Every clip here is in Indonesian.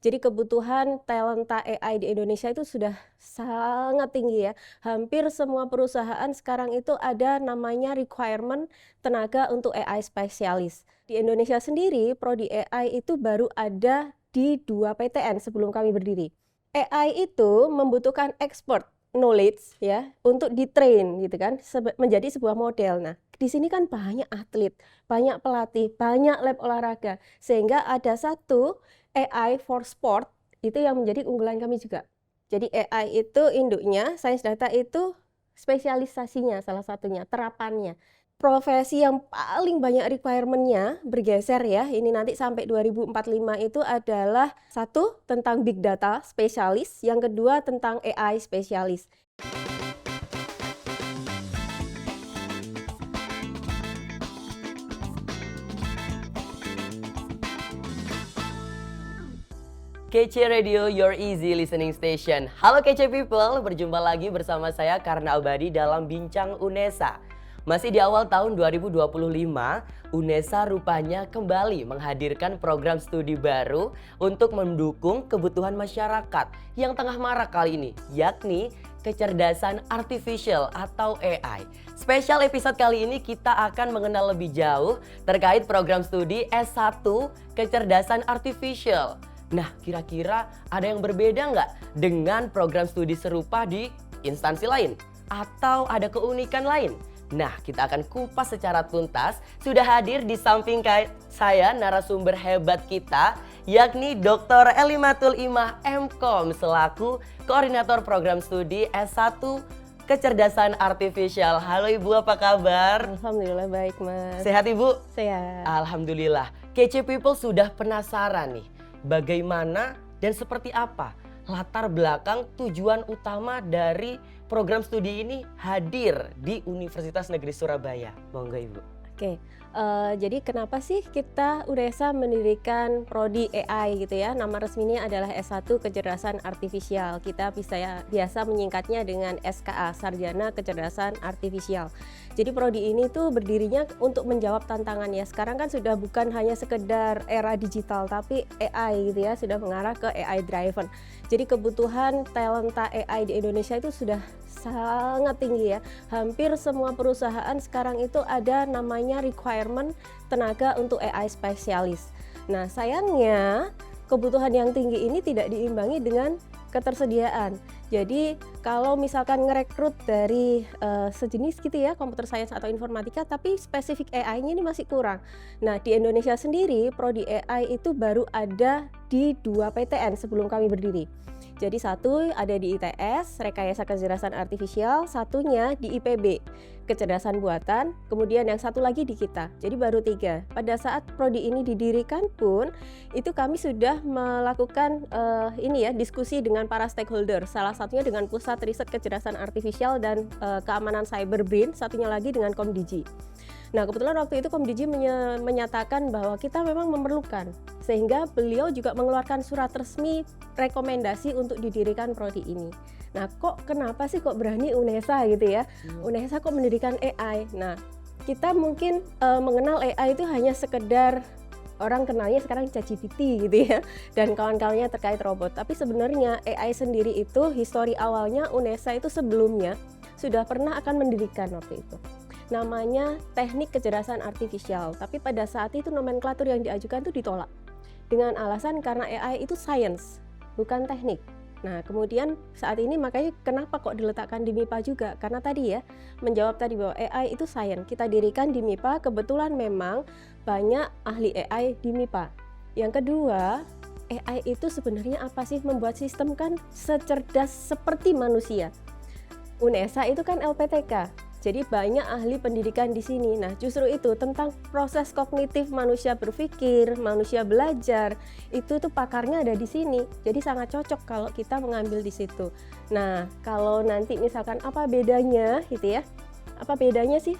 Jadi kebutuhan talenta AI di Indonesia itu sudah sangat tinggi ya. Hampir semua perusahaan sekarang itu ada namanya requirement tenaga untuk AI spesialis. Di Indonesia sendiri, prodi AI itu baru ada di 2 PTN sebelum kami berdiri. AI itu membutuhkan expert knowledge ya untuk di-train gitu kan menjadi sebuah model. Nah, di sini kan banyak atlet, banyak pelatih, banyak lab olahraga sehingga ada satu AI for Sport itu yang menjadi unggulan kami juga. Jadi AI itu induknya, Sains Data itu spesialisasinya salah satunya, terapannya. Profesi yang paling banyak requirement-nya bergeser ya, ini nanti sampai 2045 itu adalah satu tentang Big Data spesialis, yang kedua tentang AI spesialis. Kece Radio, your easy listening station. Halo Kece People, berjumpa lagi bersama saya Karna Abadi dalam Bincang UNESA. Masih di awal tahun 2025, UNESA rupanya kembali menghadirkan program studi baru untuk mendukung kebutuhan masyarakat yang tengah marak kali ini, yakni kecerdasan artificial atau AI. Spesial episode kali ini kita akan mengenal lebih jauh terkait program studi S1 Kecerdasan Artificial. Nah, kira-kira ada yang berbeda nggak dengan program studi serupa di instansi lain? Atau ada keunikan lain? Nah, kita akan kupas secara tuntas. Sudah hadir di samping saya narasumber hebat kita, yakni Dr. Elimatul Imah MKom selaku Koordinator Program Studi S1 Kecerdasan Artificial. Halo Ibu, apa kabar? Alhamdulillah baik Mas. Sehat Ibu? Sehat. Alhamdulillah. Kece People sudah penasaran nih, bagaimana dan seperti apa latar belakang tujuan utama dari program studi ini hadir di Universitas Negeri Surabaya. Monggo Ibu. Oke, jadi kenapa sih kita UNESA mendirikan prodi AI gitu ya? Nama resminya adalah S1 Kecerdasan Artifisial. Kita biasa menyingkatnya dengan SKA, Sarjana Kecerdasan Artifisial. Jadi prodi ini tuh berdirinya untuk menjawab tantangan ya. Sekarang kan sudah bukan hanya sekedar era digital, tapi AI gitu ya, sudah mengarah ke AI driven. Jadi kebutuhan talenta AI di Indonesia itu sudah sangat tinggi ya. Hampir semua perusahaan sekarang itu ada namanya requirement tenaga untuk AI spesialis. Nah, sayangnya kebutuhan yang tinggi ini tidak diimbangi dengan ketersediaan. Jadi kalau misalkan ngerekrut dari sejenis gitu ya, computer science atau informatika, tapi spesifik AI-nya ini masih kurang. Nah, di Indonesia sendiri prodi AI itu baru ada di 2 PTN sebelum kami berdiri. Jadi satu ada di ITS, Rekayasa Kecerdasan Artifisial, satunya di IPB, Kecerdasan Buatan, kemudian yang satu lagi di kita. Jadi baru 3. Pada saat prodi ini didirikan pun, itu kami sudah melakukan diskusi dengan para stakeholder. Salah satunya dengan Pusat Riset Kecerdasan Artifisial dan Keamanan Cyber BRIN, satunya lagi dengan Komdigi. Nah, kebetulan waktu itu Komdigi menyatakan bahwa kita memang memerlukan, sehingga beliau juga mengeluarkan surat resmi rekomendasi untuk didirikan prodi ini. Nah, kenapa sih kok berani UNESA gitu ya? UNESA kok mendirikan AI? Nah, kita mungkin mengenal AI itu hanya sekedar orang kenalnya sekarang ChatGPT gitu ya, dan kawan-kawannya terkait robot. Tapi sebenarnya AI sendiri itu histori awalnya UNESA itu sebelumnya sudah pernah akan mendirikan waktu itu. Namanya teknik kecerdasan artifisial, tapi pada saat itu nomenklatur yang diajukan itu ditolak dengan alasan karena AI itu science, bukan teknik. Nah, kemudian saat ini makanya kenapa kok diletakkan di MIPA juga, karena tadi ya menjawab tadi bahwa AI itu science, kita dirikan di MIPA, kebetulan memang banyak ahli AI di MIPA. Yang kedua, AI itu sebenarnya apa sih? Membuat sistem kan secerdas seperti manusia. UNESA itu kan LPTK. Jadi banyak ahli pendidikan di sini. Nah, justru itu tentang proses kognitif manusia berpikir, manusia belajar, itu tuh pakarnya ada di sini. Jadi sangat cocok kalau kita mengambil di situ. Nah, kalau nanti misalkan apa bedanya gitu ya? Apa bedanya sih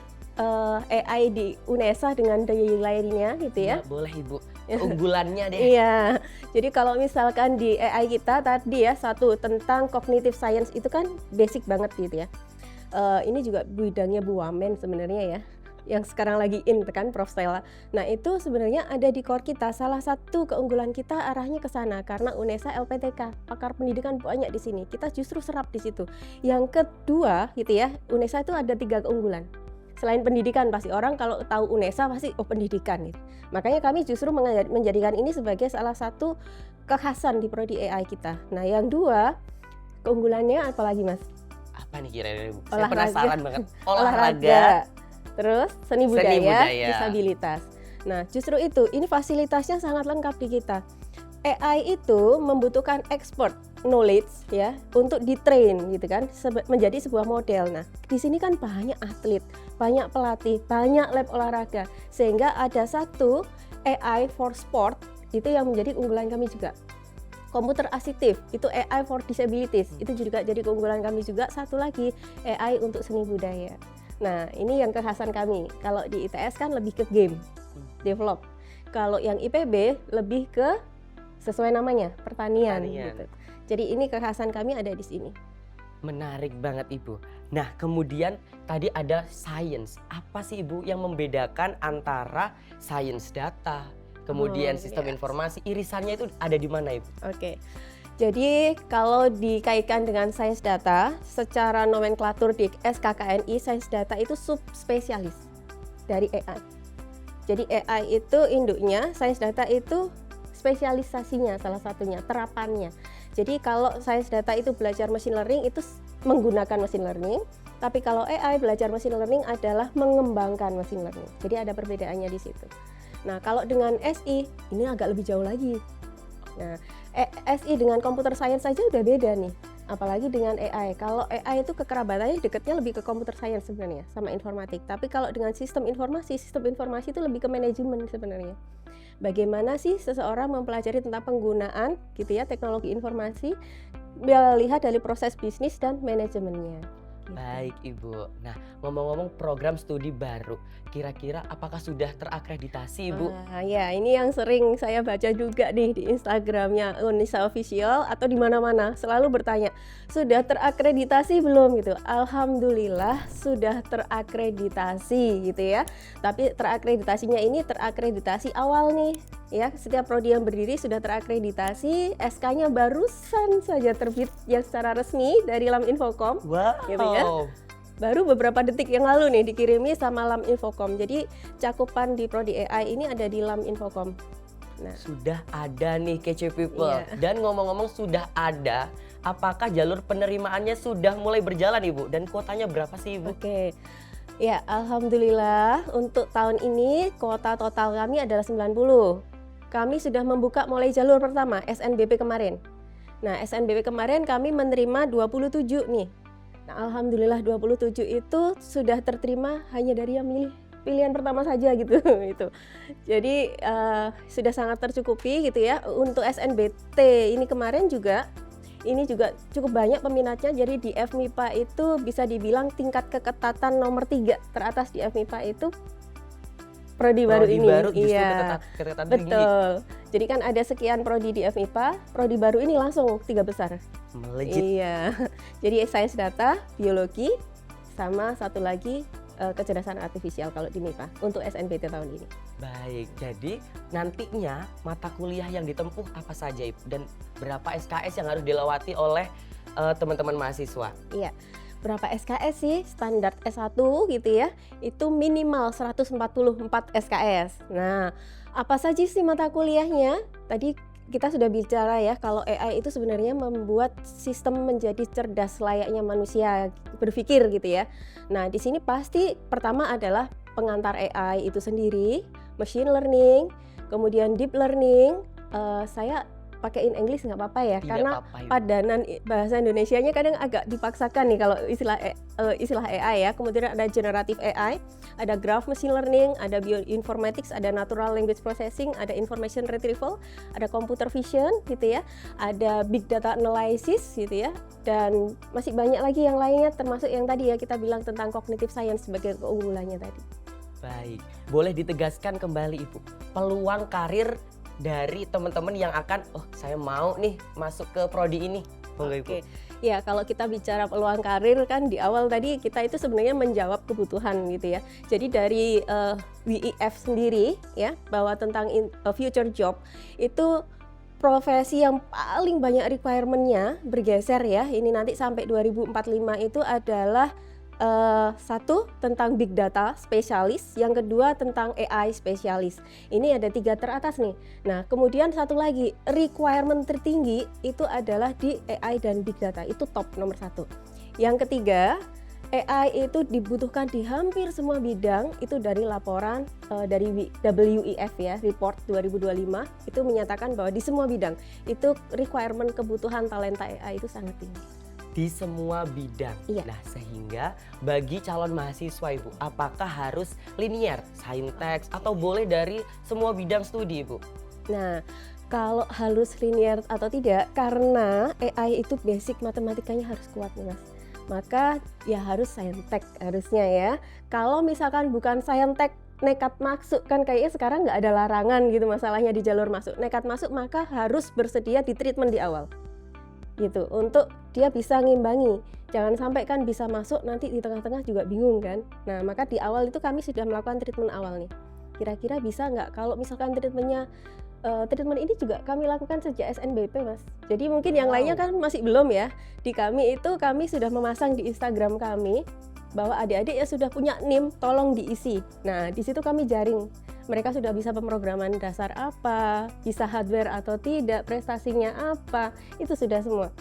AI di UNESA dengan dari lainnya gitu ya? Ya, boleh Ibu. Unggulannya deh. Iya. Jadi kalau misalkan di AI kita tadi ya, satu tentang cognitive science itu kan basic banget gitu ya. Ini juga bidangnya Bu Wamen sebenarnya ya. yang sekarang lagi in kan Prof Stella. Nah, itu sebenarnya ada di core kita. Salah satu keunggulan kita arahnya ke sana karena UNESA LPTK, pakar pendidikan banyak di sini. Kita justru serap di situ. Yang kedua gitu ya, UNESA itu ada 3 keunggulan. Selain pendidikan, pasti orang kalau tahu UNESA pasti pendidikan gitu. Makanya kami justru menjadikan ini sebagai salah satu kekhasan di prodi AI kita. Nah, yang 2 keunggulannya apa lagi, Mas? Apa nih kira-kira, Bu? Saya Olahraga. penasaran banget. Olahraga, terus seni budaya, budaya. disabilitas. Nah, justru itu, ini fasilitasnya sangat lengkap di kita. AI itu membutuhkan expert knowledge ya untuk di-train gitu kan menjadi sebuah model. Nah, di sini kan banyak atlet, banyak pelatih, banyak lab olahraga sehingga ada satu AI for sport itu yang menjadi unggulan kami juga. Komputer asistif itu AI for disabilities itu juga jadi keunggulan kami juga. Satu lagi AI untuk seni budaya. Nah, ini yang kekhasan kami. Kalau di ITS kan lebih ke game develop. Kalau yang IPB lebih ke sesuai namanya pertanian. Gitu. Jadi ini kekhasan kami ada di sini. Menarik banget Ibu. Nah, kemudian tadi ada science. Apa sih Ibu yang membedakan antara science data, kemudian sistem informasi, irisannya itu ada di mana Ibu? Oke. Jadi kalau dikaitkan dengan sains data, secara nomenklatur di SKKNI, sains data itu subspesialis dari AI. Jadi AI itu induknya, sains data itu spesialisasinya salah satunya, terapannya. Jadi kalau sains data itu belajar machine learning itu menggunakan machine learning, tapi kalau AI belajar machine learning adalah mengembangkan machine learning. Jadi ada perbedaannya di situ. Nah, kalau dengan SI ini agak lebih jauh lagi. Nah, SI dengan computer science saja udah beda nih. Apalagi dengan AI. Kalau AI itu kekerabatannya dekatnya lebih ke computer science sebenarnya sama informatik. Tapi kalau dengan sistem informasi itu lebih ke manajemen sebenarnya. Bagaimana sih seseorang mempelajari tentang penggunaan gitu ya teknologi informasi, lihat dari proses bisnis dan manajemennya. Gitu. Baik Ibu. Nah, ngomong-ngomong program studi baru, kira-kira apakah sudah terakreditasi Ibu? Ya, ini yang sering saya baca juga nih di Instagramnya Unesa Official atau di mana-mana selalu bertanya, sudah terakreditasi belum gitu? Alhamdulillah sudah terakreditasi gitu ya. Tapi terakreditasinya ini terakreditasi awal nih. Ya, setiap prodi yang berdiri sudah terakreditasi, SK-nya barusan saja terbit yang secara resmi dari Lam Infocom. Wow. Gitu ya. Baru beberapa detik yang lalu nih dikirimi sama Lam Infocom. Jadi cakupan di prodi AI ini ada di Lam Infocom. Nah, sudah ada nih Kece People. Iya. Dan ngomong-ngomong sudah ada, apakah jalur penerimaannya sudah mulai berjalan Ibu? Dan kuotanya berapa sih Ibu? Oke. Ya, alhamdulillah untuk tahun ini kuota total kami adalah 90. Kami sudah membuka mulai jalur pertama SNBP kemarin. Nah, SNBP kemarin kami menerima 27 nih. Nah, alhamdulillah 27 itu sudah terterima hanya dari yang pilihan pertama saja gitu itu. Jadi sudah sangat tercukupi gitu ya. Untuk SNBT ini kemarin juga ini juga cukup banyak peminatnya. Jadi di FMIPA itu bisa dibilang tingkat keketatan nomor 3 teratas di FMIPA itu prodi baru ini. Baru justru Iya, ketatan betul. Jadi kan ada sekian prodi di FMIPA, prodi baru ini langsung 3 besar. Melejit. Iya. Jadi sains data, biologi, sama satu lagi kecerdasan artifisial kalau di MIPA untuk SNBT tahun ini. Baik, jadi nantinya mata kuliah yang ditempuh apa saja Ibu? Dan berapa SKS yang harus dilewati oleh teman-teman mahasiswa? Iya. Berapa SKS sih standar S1 gitu ya, itu minimal 144 SKS. Nah, apa saja sih mata kuliahnya? Tadi kita sudah bicara ya, kalau AI itu sebenarnya membuat sistem menjadi cerdas layaknya manusia berpikir gitu ya. Nah, di sini pasti pertama adalah pengantar AI itu sendiri, machine learning, kemudian deep learning. Saya pakaiin English nggak apa-apa ya, Tidak karena apa-apa, Ibu. padanan bahasa Indonesianya kadang agak dipaksakan nih kalau istilah AI ya. Kemudian ada generative AI, ada graph machine learning, ada bioinformatics, ada natural language processing, ada information retrieval, ada computer vision gitu ya, ada big data analysis gitu ya, dan masih banyak lagi yang lainnya termasuk yang tadi ya kita bilang tentang cognitive science sebagai keunggulannya tadi. Baik, boleh ditegaskan kembali Ibu, peluang karir dari teman-teman yang akan, oh saya mau nih masuk ke prodi ini. Monggo Ibu. Oke. Ya, kalau kita bicara peluang karir kan di awal tadi kita itu sebenarnya menjawab kebutuhan gitu ya. Jadi dari WEF sendiri ya, bahwa tentang future job itu profesi yang paling banyak requirement-nya bergeser ya. Ini nanti sampai 2045 itu adalah satu tentang big data spesialis, yang kedua tentang AI spesialis. Ini ada 3 teratas nih. Nah, kemudian satu lagi requirement tertinggi itu adalah di AI dan big data, itu top nomor 1. Yang ketiga, AI itu dibutuhkan di hampir semua bidang, itu dari laporan dari WEF ya, report 2025 itu menyatakan bahwa di semua bidang itu requirement kebutuhan talenta AI itu sangat tinggi. Di semua bidang. Iya. Nah, sehingga bagi calon mahasiswa Ibu, apakah harus linear, saintek atau boleh dari semua bidang studi Ibu? Nah, kalau halus linear atau tidak, karena AI itu basic matematikanya harus kuat nih Mas. Maka ya harus saintek harusnya ya. Kalau misalkan bukan saintek, nekat masuk kan kayaknya sekarang nggak ada larangan gitu masalahnya di jalur masuk. Nekat masuk maka harus bersedia di treatment di awal. Gitu, untuk dia bisa ngimbangi. Jangan sampai kan bisa masuk nanti di tengah-tengah juga bingung kan. Nah, maka di awal itu kami sudah melakukan treatment awal nih. Kira-kira bisa nggak kalau misalkan treatment ini juga kami lakukan sejak SNBP Mas. Jadi mungkin yang lainnya kan masih belum ya. Di kami itu kami sudah memasang di Instagram kami bahwa adik-adik yang sudah punya NIM tolong diisi. Nah, di situ kami jaring. Mereka sudah bisa pemrograman dasar apa, bisa hardware atau tidak, prestasinya apa, itu sudah semua.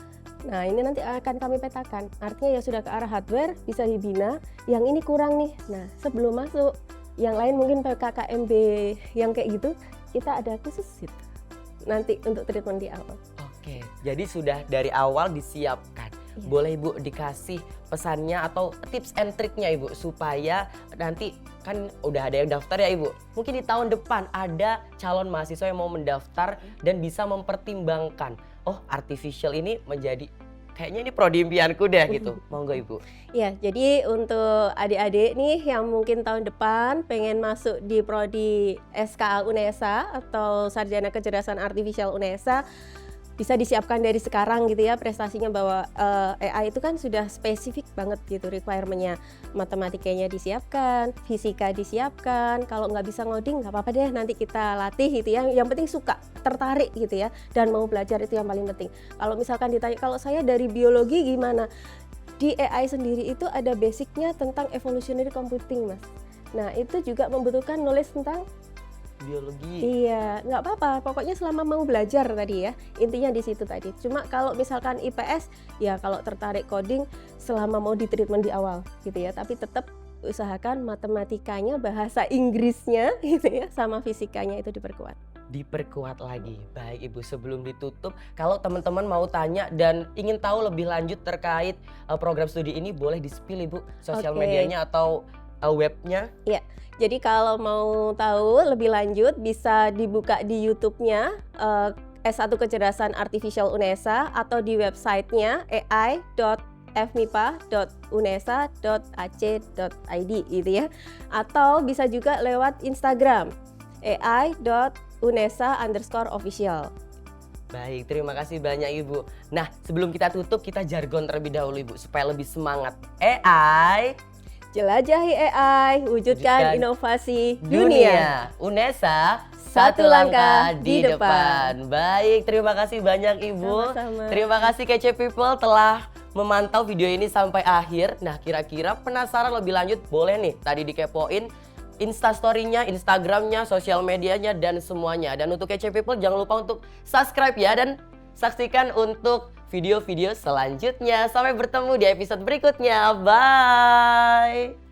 Nah, ini nanti akan kami petakan. Artinya ya sudah ke arah hardware, bisa dibina. Yang ini kurang nih. Nah, sebelum masuk, yang lain mungkin PKKMB yang kayak gitu, kita ada khusus itu. Nanti untuk treatment di awal. Oke, jadi sudah dari awal disiapkan. Iya. Boleh Ibu dikasih pesannya atau tips and triknya Ibu supaya nanti kan udah ada yang daftar ya Ibu. Mungkin di tahun depan ada calon mahasiswa yang mau mendaftar dan bisa mempertimbangkan, oh artificial ini menjadi kayaknya ini prodi impianku deh gitu. Monggo Ibu. Ya, jadi untuk adik-adik nih yang mungkin tahun depan pengen masuk di prodi SKA UNESA atau Sarjana Kecerdasan Artifisial UNESA, bisa disiapkan dari sekarang gitu ya prestasinya, bahwa AI itu kan sudah spesifik banget gitu requirement-nya. Matematikanya disiapkan, fisika disiapkan, kalau nggak bisa ngoding nggak apa-apa deh nanti kita latih gitu ya. Yang penting suka, tertarik gitu ya, dan mau belajar itu yang paling penting. Kalau misalkan ditanya kalau saya dari biologi gimana? Di AI sendiri itu ada basicnya tentang evolutionary computing Mas. Nah itu juga membutuhkan knowledge tentang Biologi. iya, nggak apa-apa. Pokoknya selama mau belajar tadi ya, intinya di situ tadi. Cuma kalau misalkan IPS, ya kalau tertarik coding, selama mau di treatment di awal gitu ya. Tapi tetap usahakan matematikanya, bahasa Inggrisnya gitu ya, sama fisikanya itu diperkuat. Diperkuat lagi. Baik Ibu, sebelum ditutup, kalau teman-teman mau tanya dan ingin tahu lebih lanjut terkait program studi ini, boleh di-spill Ibu sosial Oke. medianya atau webnya. Iya, jadi kalau mau tahu lebih lanjut bisa dibuka di YouTube-nya S1 Kecerdasan Artifisial UNESA atau di websitenya ai.fmipa.unesa.ac.id gitu ya. Atau bisa juga lewat Instagram ai.unesa_official. Baik, terima kasih banyak Ibu. Nah, sebelum kita tutup, kita jargon terlebih dahulu Ibu supaya lebih semangat. AI Jelajahi AI, wujudkan inovasi dunia. UNESA, satu langkah di depan. Baik, terima kasih banyak Ibu. Sama-sama. Terima kasih Kece People telah memantau video ini sampai akhir. Nah, kira-kira penasaran lebih lanjut, boleh nih tadi dikepoin Instastory-nya, Instagram-nya, sosial medianya, dan semuanya. Dan untuk Kece People jangan lupa untuk subscribe ya, dan saksikan untuk video-video selanjutnya. Sampai bertemu di episode berikutnya. Bye!